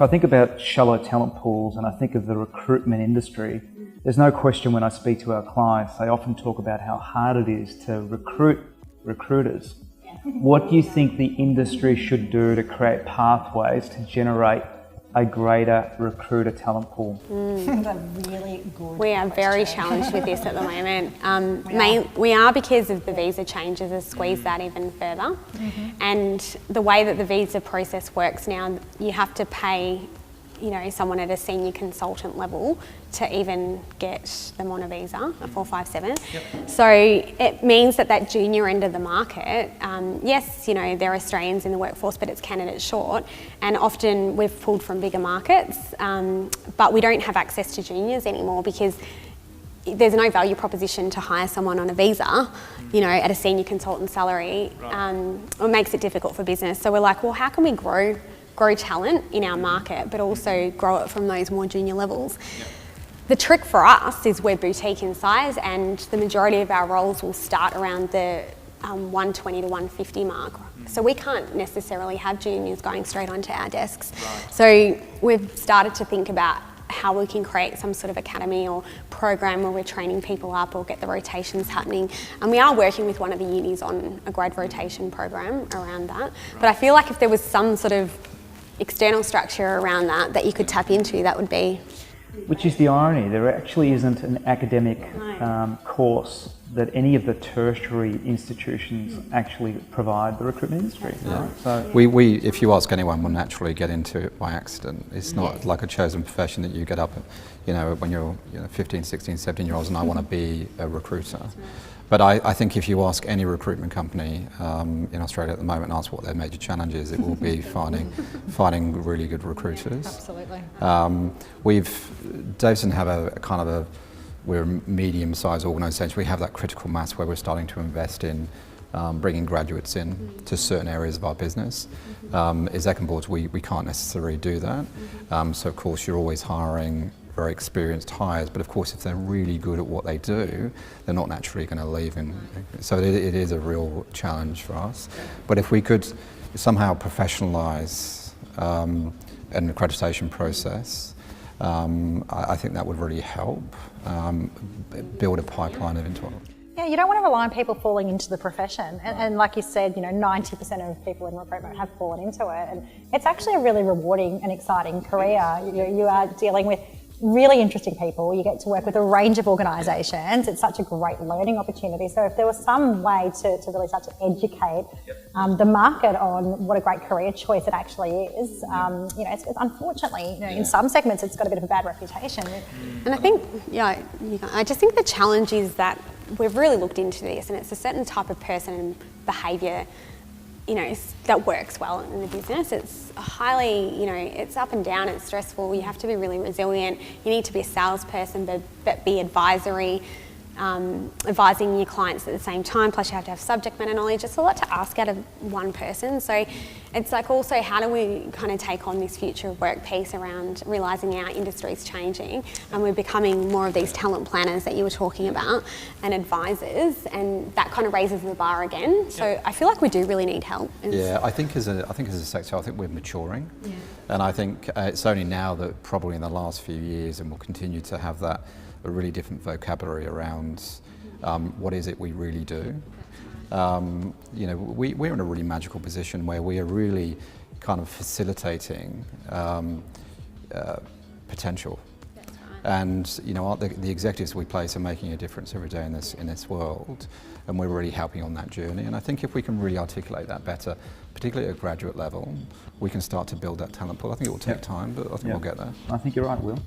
If I think about shallow talent pools and I think of the recruitment industry, there's no question when I speak to our clients, they often talk about how hard it is to recruit recruiters. What do you think the industry should do to create pathways to generate a greater recruiter talent pool? That's a really good We are very challenged with this at the moment. We are because of the visa changes has squeezed that even further. And the way that the visa process works now, you have to pay someone at a senior consultant level to even get them on a visa, a 457. So it means that junior end of the market, yes, they're Australians in the workforce, but it's candidates short. And often we've pulled from bigger markets, but we don't have access to juniors anymore because there's no value proposition to hire someone on a visa, at a senior consultant salary. It makes it difficult for business. So we're like, well, how can we grow talent in our market, but also grow it from those more junior levels? The trick for us is we're boutique in size, and the majority of our roles will start around the 120 to 150 mark. So we can't necessarily have juniors going straight onto our desks. So we've started to think about how we can create some sort of academy or program where we're training people up or get the rotations happening. And we are working with one of the unis on a grad rotation program around that. But I feel like if there was some sort of external structure around that you could tap into, that would be... Which is the irony, there actually isn't an academic course that any of the tertiary institutions actually provide the recruitment industry. Right? So we, if you ask anyone, will naturally get into it by accident. It's not like a chosen profession that you get up, when you're 15, 16, 17 year olds and I want to be a recruiter. But I think if you ask any recruitment company in Australia at the moment and ask what their major challenge is, it will be finding really good recruiters. Absolutely. Davison have we're a medium-sized organisation. We have that critical mass where we're starting to invest in bringing graduates in to certain areas of our business. As Econ boards, we can't necessarily do that. So of course you're always hiring very experienced hires, but of course if they're really good at what they do, they're not naturally going to leave. So it is a real challenge for us. But if we could somehow professionalise an accreditation process, I think that would really help build a pipeline of into it. Yeah, you don't want to rely on people falling into the profession. And like you said, 90% of people in recruitment have fallen into it. And it's actually a really rewarding and exciting career. You are dealing with really interesting people. You get to work with a range of organisations. It's such a great learning opportunity. So if there was some way to really start to educate the market on what a great career choice it actually is, it's unfortunately, in some segments it's got a bit of a bad reputation. And I think, I just think the challenge is that we've really looked into this, and it's a certain type of person and behaviour that works well in the business. It's highly, it's up and down, it's stressful, you have to be really resilient, you need to be a salesperson but be advisory, advising your clients at the same time, plus you have to have subject matter knowledge. It's a lot to ask out of one person. So it's like also how do we kind of take on this future of work piece around realising our industry is changing and we're becoming more of these talent planners that you were talking about and advisors, and that kind of raises the bar again. So I feel like we do really need help. I think as a sector, I think we're maturing. And I think it's only now that probably in the last few years, and we'll continue to have that, a really different vocabulary around what is it we really do. We're in a really magical position where we are really kind of facilitating potential. And the executives we place are making a difference every day in this world, and we're really helping on that journey. And I think if we can really articulate that better, particularly at a graduate level, we can start to build that talent pool. I think it will take time, but I think we'll get there. I think you're right, Will.